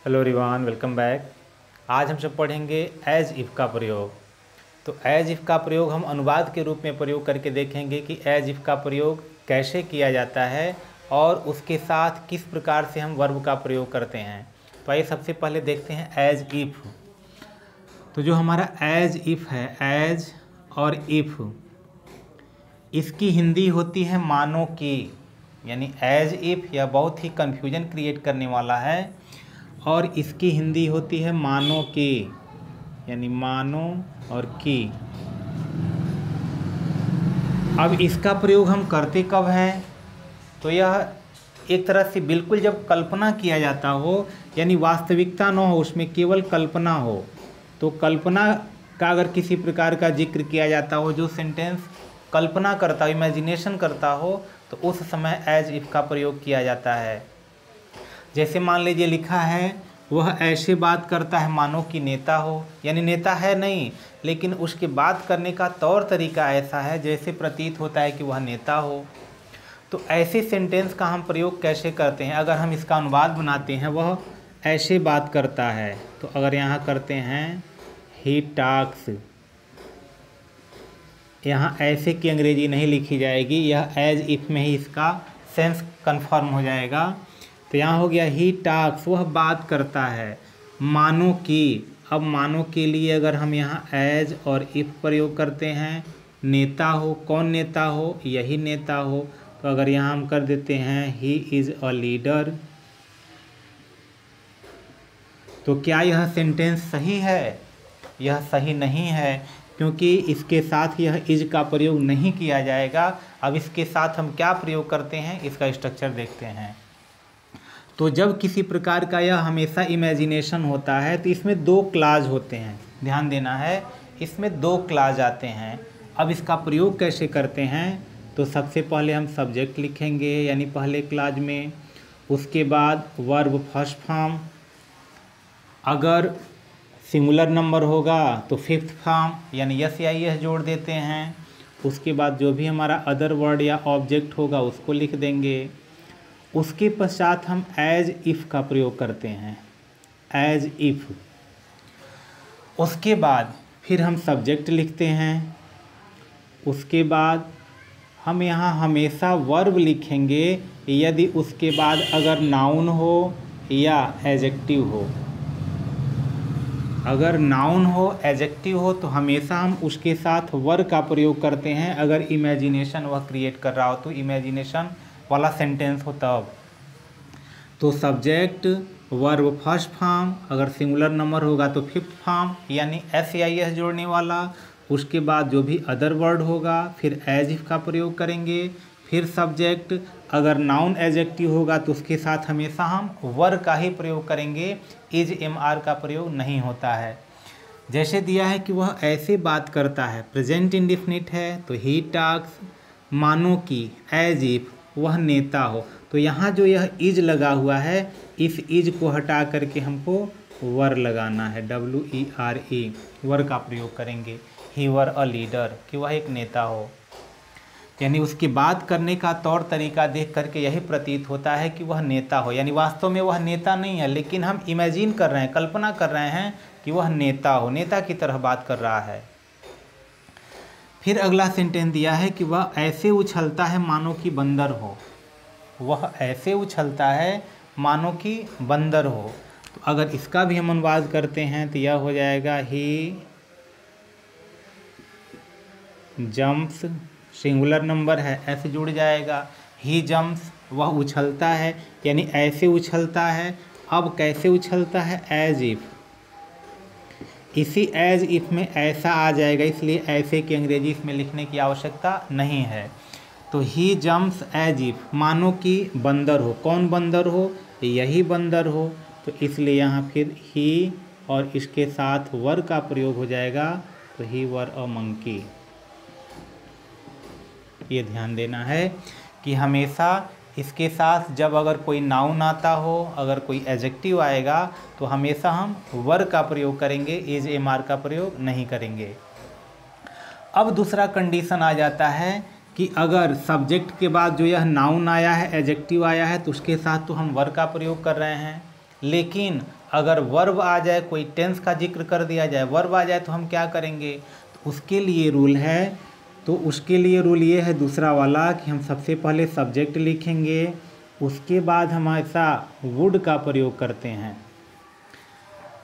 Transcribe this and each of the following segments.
Hello everyone, welcome back. आज हम सब पढ़ेंगे एज इफ़ का प्रयोग। तो एज इफ़ का प्रयोग हम अनुवाद के रूप में प्रयोग करके देखेंगे कि एज इफ़ का प्रयोग कैसे किया जाता है और उसके साथ किस प्रकार से हम वर्ब का प्रयोग करते हैं। तो आइए सबसे पहले देखते हैं एज इफ़। तो जो हमारा एज इफ़ है, एज और इफ़, इसकी हिंदी होती है मानो कि, यानी एज इफ़ यह बहुत ही कन्फ्यूजन क्रिएट करने वाला है और इसकी हिंदी होती है मानो कि, यानी मानो और कि। अब इसका प्रयोग हम करते कब हैं? तो यह एक तरह से बिल्कुल जब कल्पना किया जाता हो, यानी वास्तविकता न हो, उसमें केवल कल्पना हो। तो कल्पना का अगर किसी प्रकार का जिक्र किया जाता हो, जो सेंटेंस कल्पना करता हो, इमेजिनेशन करता हो, तो उस समय एज इफ़ का प्रयोग किया जाता है। जैसे मान लीजिए लिखा है, वह ऐसे बात करता है मानो कि नेता हो, यानी नेता है नहीं, लेकिन उसके बात करने का तौर तरीका ऐसा है जैसे प्रतीत होता है कि वह नेता हो। तो ऐसे सेंटेंस का हम प्रयोग कैसे करते हैं? अगर हम इसका अनुवाद बनाते हैं, वह ऐसे बात करता है, तो अगर यहाँ करते हैं ही टॉक्स, यहाँ ऐसे की अंग्रेजी नहीं लिखी जाएगी, यह एज इफ़ में ही इसका सेंस कन्फर्म हो जाएगा। तो यहाँ हो गया ही टॉक्स, वह बात करता है, मानो कि। अब मानो के लिए अगर हम यहाँ एज और इफ़ प्रयोग करते हैं, नेता हो, कौन नेता हो? यही नेता हो। तो अगर यहाँ हम कर देते हैं ही इज़ अ लीडर, तो क्या यह सेंटेंस सही है? यह सही नहीं है, क्योंकि इसके साथ यह इज का प्रयोग नहीं किया जाएगा। अब इसके साथ हम क्या प्रयोग करते हैं, इसका स्ट्रक्चर देखते हैं। तो जब किसी प्रकार का यह हमेशा इमेजिनेशन होता है, तो इसमें दो क्लाज होते हैं, ध्यान देना है, इसमें दो क्लाज आते हैं। अब इसका प्रयोग कैसे करते हैं? तो सबसे पहले हम सब्जेक्ट लिखेंगे, यानी पहले क्लाज में, उसके बाद वर्ब फर्स्ट फॉर्म, अगर सिंगुलर नंबर होगा तो फिफ्थ फॉर्म, यानी यस या यस जोड़ देते हैं। उसके बाद जो भी हमारा अदर वर्ड या ऑब्जेक्ट होगा उसको लिख देंगे। उसके पश्चात हम एज इफ़ का प्रयोग करते हैं, एज इफ़। उसके बाद फिर हम सब्जेक्ट लिखते हैं। उसके बाद हम यहाँ हमेशा वर्ब लिखेंगे यदि उसके बाद अगर नाउन हो या एडजेक्टिव हो। अगर नाउन हो, एडजेक्टिव हो, तो हमेशा हम उसके साथ वर्ब का प्रयोग करते हैं। अगर इमेजिनेशन वह क्रिएट कर रहा हो, तो इमेजिनेशन वाला सेंटेंस हो तब। तो सब्जेक्ट, वर्ब फर्स्ट फॉर्म, अगर सिंगुलर नंबर होगा तो फिफ्थ फॉर्म, यानी एस या एस जोड़ने वाला। उसके बाद जो भी अदर वर्ड होगा फिर एज इफ का प्रयोग करेंगे। फिर सब्जेक्ट, अगर नाउन एडजेक्टिव होगा तो उसके साथ हमेशा हम वर्ब का ही प्रयोग करेंगे, इज एम आर का प्रयोग नहीं होता है। जैसे दिया है कि वह ऐसे बात करता है, प्रेजेंट इंडेफिनिट है, तो ही टॉक्स, मानो कि, एज इफ, वह नेता हो। तो यहाँ जो यह इज लगा हुआ है, इस इज को हटा करके हमको वर लगाना है, WERE, वर का प्रयोग करेंगे। ही वर अ लीडर, कि वह एक नेता हो, यानी उसकी बात करने का तौर तरीका देख करके यही प्रतीत होता है कि वह नेता हो। यानी वास्तव में वह नेता नहीं है, लेकिन हम इमेजिन कर रहे हैं, कल्पना कर रहे हैं कि वह नेता हो, नेता की तरह बात कर रहा है। फिर अगला सेंटेंस दिया है कि वह ऐसे उछलता है मानो कि बंदर हो। वह ऐसे उछलता है मानो कि बंदर हो। तो अगर इसका भी हम अनुवाद करते हैं तो यह हो जाएगा ही जम्प्स, सिंगुलर नंबर है, ऐसे जुड़ जाएगा। ही जम्प्स, वह उछलता है, यानी ऐसे उछलता है। अब कैसे उछलता है? As if. इसी एज इफ में ऐसा आ जाएगा, इसलिए ऐसे की अंग्रेजी इसमें लिखने की आवश्यकता नहीं है। तो ही जम्प्स एज इफ, मानो कि बंदर हो। कौन बंदर हो? यही बंदर हो। तो इसलिए यहाँ फिर ही और इसके साथ वर का प्रयोग हो जाएगा, तो ही वर अ मंकी। ये ध्यान देना है कि हमेशा इसके साथ जब अगर कोई नाउन आता हो, अगर कोई एडजेक्टिव आएगा, तो हमेशा हम वर का प्रयोग करेंगे, इज एम आर का प्रयोग नहीं करेंगे। अब दूसरा कंडीशन आ जाता है कि अगर सब्जेक्ट के बाद जो यह नाउन आया है, एडजेक्टिव आया है, तो उसके साथ तो हम वर का प्रयोग कर रहे हैं। लेकिन अगर वर्ब आ जाए, कोई टेंस का जिक्र कर दिया जाए, वर्ब आ जाए तो हम क्या करेंगे, तो उसके लिए रूल है, तो उसके लिए रूल ये है दूसरा वाला कि हम सबसे पहले सब्जेक्ट लिखेंगे, उसके बाद हम ऐसा वुड का प्रयोग करते हैं,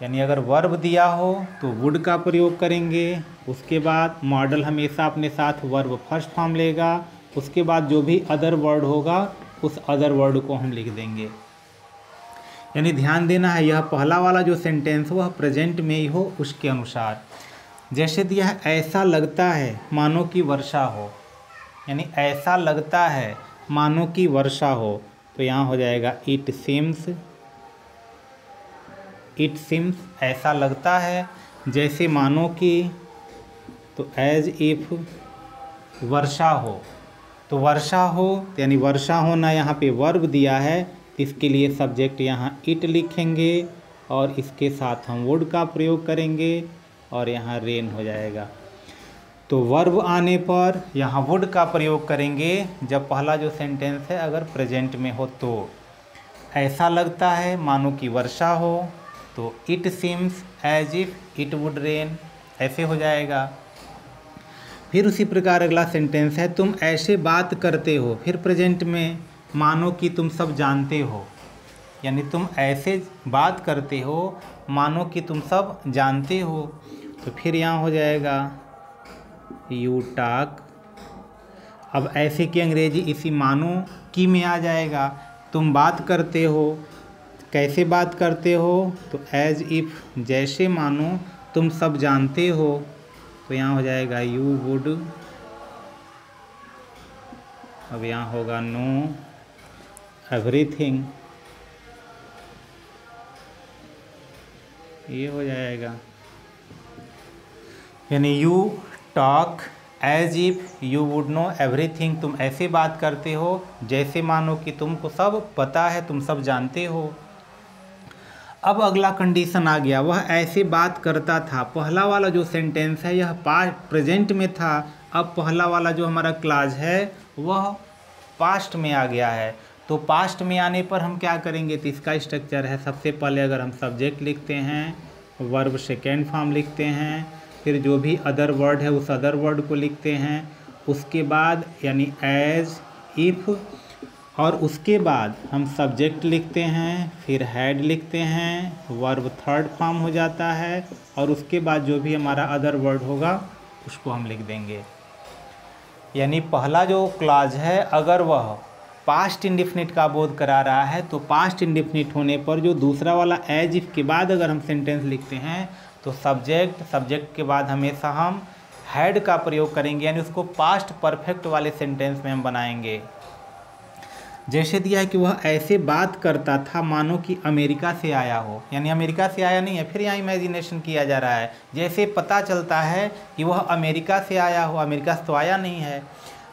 यानी अगर वर्ब दिया हो तो वुड का प्रयोग करेंगे, उसके बाद मॉडल हमेशा अपने साथ वर्ब फर्स्ट फॉर्म लेगा, उसके बाद जो भी अदर वर्ड होगा उस अदर वर्ड को हम लिख देंगे। यानी ध्यान देना है, यह पहला वाला जो सेंटेंस हो वह प्रेजेंट में ही हो उसके अनुसार। जैसे दिया है ऐसा लगता है मानो कि वर्षा हो, यानी ऐसा लगता है मानो कि वर्षा हो, तो यहाँ हो जाएगा इट सिम्स, इट सिम्स ऐसा लगता है, जैसे मानो कि तो एज इफ वर्षा हो, तो वर्षा हो यानी वर्षा होना, यहाँ पे वर्ब दिया है, इसके लिए सब्जेक्ट यहाँ इट लिखेंगे और इसके साथ हम वुड का प्रयोग करेंगे और यहाँ रेन हो जाएगा। तो वर्ब आने पर यहाँ वुड का प्रयोग करेंगे जब पहला जो सेंटेंस है अगर प्रेजेंट में हो तो। ऐसा लगता है मानो कि वर्षा हो, तो it seems as if it would rain, ऐसे हो जाएगा। फिर उसी प्रकार अगला सेंटेंस है तुम ऐसे बात करते हो, फिर प्रेजेंट में मानो कि तुम सब जानते हो, यानी तुम ऐसे बात करते हो मानो कि तुम सब जानते हो, तो फिर यहाँ हो जाएगा यू टॉक। अब ऐसे की अंग्रेजी इसी मानो की में आ जाएगा। तुम बात करते हो, कैसे बात करते हो, तो एज इफ जैसे मानो तुम सब जानते हो, तो यहाँ हो जाएगा यू वुड। अब यहाँ होगा नो एवरीथिंग, ये हो जाएगा। यानी you talk as if you would know everything, तुम ऐसे बात करते हो जैसे मानो कि तुमको सब पता है, तुम सब जानते हो। अब अगला कंडीशन आ गया, वह ऐसे बात करता था। पहला वाला जो सेंटेंस है यह पास्ट प्रेजेंट में था, अब पहला वाला जो हमारा क्लाज है वह पास्ट में आ गया है। तो पास्ट में आने पर हम क्या करेंगे, तो इसका स्ट्रक्चर है, सबसे पहले अगर हम सब्जेक्ट लिखते हैं, वर्ब सेकेंड फॉर्म लिखते हैं, फिर जो भी अदर वर्ड है उस अदर वर्ड को लिखते हैं, उसके बाद यानी एज इफ, और उसके बाद हम सब्जेक्ट लिखते हैं, फिर हैड लिखते हैं, वर्ब थर्ड फॉर्म हो जाता है, और उसके बाद जो भी हमारा अदर वर्ड होगा उसको हम लिख देंगे। यानी पहला जो क्लाज है अगर वह पास्ट इंडेफिनिट का बोध करा रहा है, तो पास्ट इंडेफिनिट होने पर जो दूसरा वाला एज इफ के बाद अगर हम सेंटेंस लिखते हैं तो सब्जेक्ट के बाद हमेशा हम हैड का प्रयोग करेंगे, यानी उसको पास्ट परफेक्ट वाले सेंटेंस में हम बनाएंगे। जैसे दिया है कि वह ऐसे बात करता था मानो कि अमेरिका से आया हो, यानी अमेरिका से आया नहीं है, फिर यहाँ इमेजिनेशन किया जा रहा है, जैसे पता चलता है कि वह अमेरिका से आया हो, अमेरिका से तो आया नहीं है,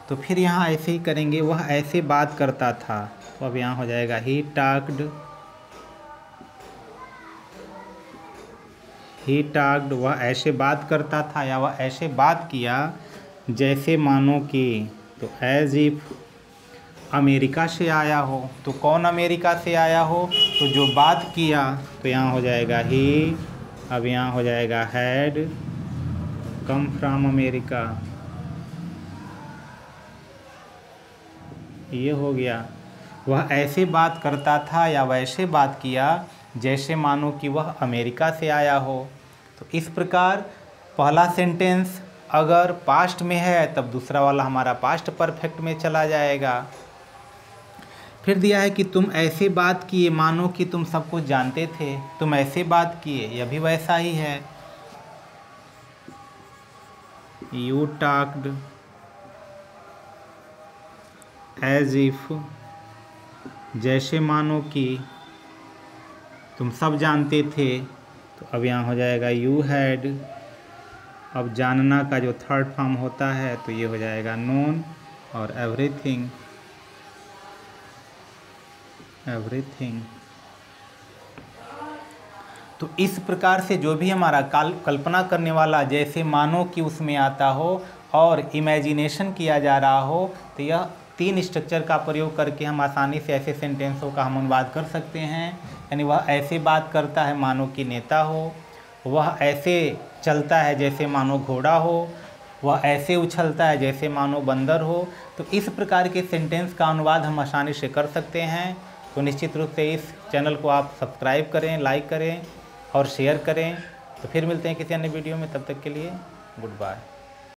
तो फिर यहाँ ऐसे ही करेंगे, वह ऐसे बात करता था, तो अब यहाँ हो जाएगा ही टॉक्ड, वह ऐसे बात करता था या वह ऐसे बात किया जैसे मानो कि, तो एज इफ अमेरिका से आया हो, तो कौन अमेरिका से आया हो, तो जो बात किया, तो यहाँ हो जाएगा ही, अब यहाँ हो जाएगा हैड कम फ्रॉम अमेरिका, ये हो गया। वह ऐसे बात करता था या वैसे बात किया जैसे मानो कि वह अमेरिका से आया हो। तो इस प्रकार पहला सेंटेंस अगर पास्ट में है तब दूसरा वाला हमारा पास्ट परफेक्ट में चला जाएगा। फिर दिया है कि तुम ऐसे बात किए मानो कि तुम सब कुछ जानते थे, तुम ऐसे बात किए, यह भी वैसा ही है, यू टॉक्ड एज इफ जैसे मानो कि तुम सब जानते थे, तो अब यहाँ हो जाएगा यू हैड। अब जानना का जो थर्ड फॉर्म होता है तो ये हो जाएगा नोन, और एवरीथिंग। तो इस प्रकार से जो भी हमारा कल्पना करने वाला जैसे मानो कि उसमें आता हो और इमेजिनेशन किया जा रहा हो, तो यह 3 स्ट्रक्चर का प्रयोग करके हम आसानी से ऐसे सेंटेंसों का हम अनुवाद कर सकते हैं। यानी वह ऐसे बात करता है मानो कि नेता हो, वह ऐसे चलता है जैसे मानो घोड़ा हो, वह ऐसे उछलता है जैसे मानो बंदर हो। तो इस प्रकार के सेंटेंस का अनुवाद हम आसानी से कर सकते हैं। तो निश्चित रूप से इस चैनल को आप सब्सक्राइब करें, लाइक करें और शेयर करें। तो फिर मिलते हैं किसी अन्य वीडियो में, तब तक के लिए गुड बाय।